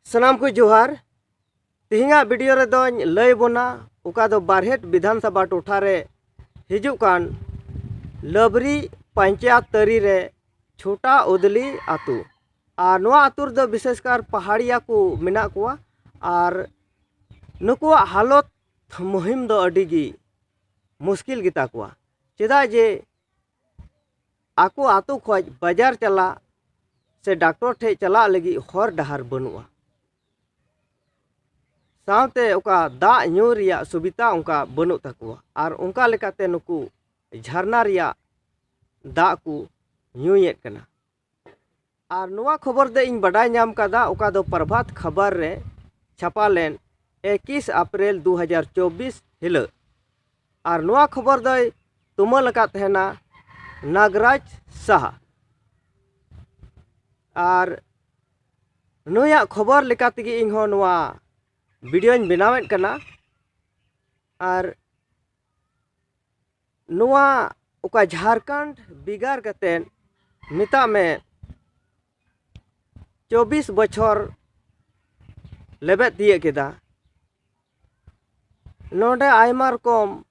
सनाम को जोहार तिहिंगा वीडियो रे दोñ लय बोना उका दो बारहेट विधानसभा टोठा रे हिजुक कान लबरी पंचायत तरी रे छोटा उदली आतु और नोआ आतुर दो विशेषकर पहाड़िया को मेना कुआ और नुकुआ हालत मुहिम दो अडिगी मुश्किल गिता कुआ चेदा जे आको आतु खोज बाजार चला से डॉक्टर ठे चला लगी हर डहार बनुआ सावते उका दा ᱧᱩ रिया सुविधा उनका बनु तकुआ और उनका लेकाते नुकु झरना रिया दा को ᱧᱩᱭᱮᱫ कना और नुआ खबर दे इन बडाय नाम कदा उका दो प्रभात खबर रे छपा लेन 21 अप्रैल 2024 हिल और नुआ खबर दो तुमल का तहना नागराज शाह और नुया खबर लेकाते इन हो नुआ वीडियो बनावें कना और नुआ उका झारखंड बिगार कतेन मिता में 24 बछर लेबेद दिए केदा नोडे आयमा रकम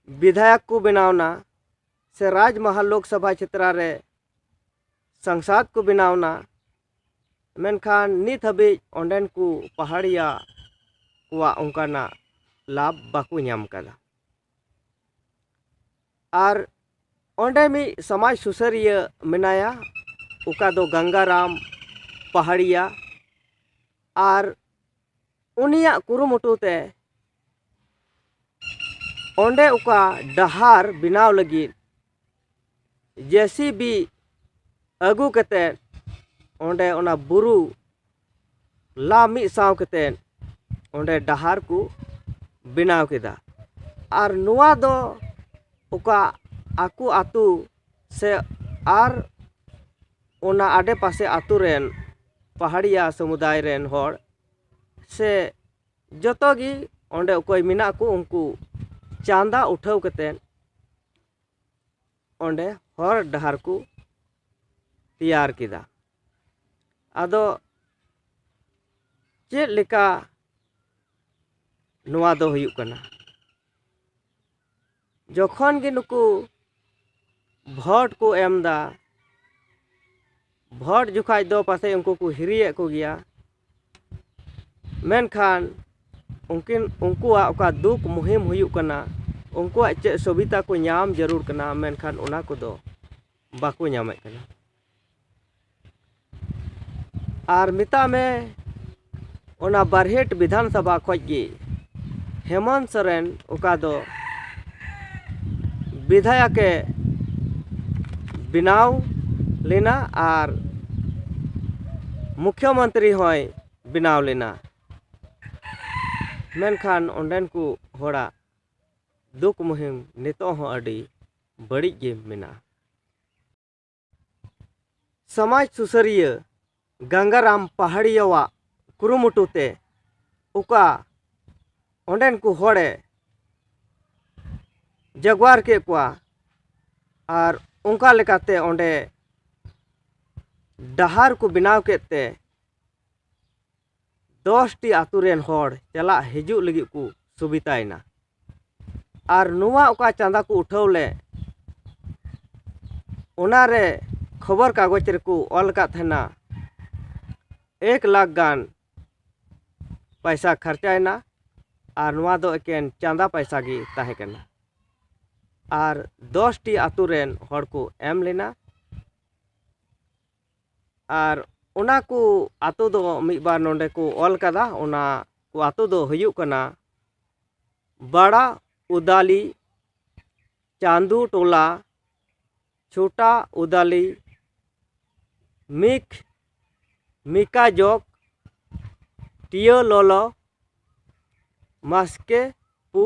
विधायक को बनावना से राजमहल लोकसभा क्षेत्र रे संसद को बनावना मेनखान नित हबी ओंडेन को पहाड़िया कुआ उनकाना लाभ बाकू नाम कदा और ओंडे मी समाज सुसरिया मेनाया उका दो गंगाराम पहाड़िया और उनिया कुरुमुटुते ओंडे उका डहार बिनाव लगी जैसी भी अगू कते ओंडे ओना बुरु ला मी साव कतेन ओंडे डहार को बनाव केदा और नुआ दो उका आकु आतु से और ओना आडे पासे आतु रेन पहाड़िया समुदाय रेन होड़ से जतोगी ओंडे उकोय मिना को उनको चांदा उठाव कतेन ओंडे हर डहार को तैयार केदा आदो चेक लेका नुआ दो हुयुक कना जोखन गे नुकु भोट को एमदा भोट जुखाय दो पासे उनको को हिरिये को गया मेनखान उनकुआ उका दुख मुहिम हुयुक कना उनकुआ चेक सुविधा को नाम जरूर कना मेनखान उना को दो बाको नामे कना और मिता में ओना बारहेट विधानसभा खोजी हेमंत सोरेन उका दो विधायक बनाव लेना और मुख्यमंत्री होय बनाव लेना मेनखान ओंडेन को होड़ा दुख मुहिम नितो हो अडी बड़ी गे मेना समाज सुसरिया गंगाराम पहाड़िया कुरुमुटुते उका ओंडेन को होड़े जगवार के कुआ और उनका लेकाते ओंडे डहार को बनाव केते 10 टी आतुरेन होड़ चला हिजु लगी को सुविधायना और नुआ उका चांदा को उठावले ओनारे खबर कागज रे को ऑल का थना 1 लाख गान पैसा खर्चायना और नुआ दो एकेन चांदा पैसा गी ताहे कना और 10 टी आतुरेन होड़ को एम लेना और उना को आतु दो मिद बार नोंडे को ऑल कदा उना को आतु दो हुयुक कना बड़ा उदाली चांदू टोला छोटा उदाली मिका जोक टियो लोलो मास्के पू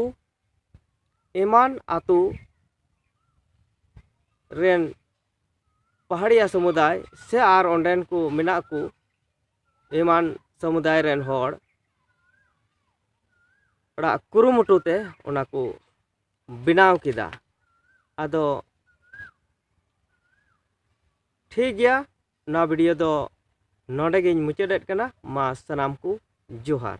एमान आतु रेन पहाड़िया समुदाय से आर ओंडेन को मिना को एमान समुदाय रेन होड़ ओड़ा कुरुमुटुते ओना को बनाव किदा आदो ठीक गया ना वीडियो दो नोडेगिन मुचादेद कना मा सनाम को जोहार।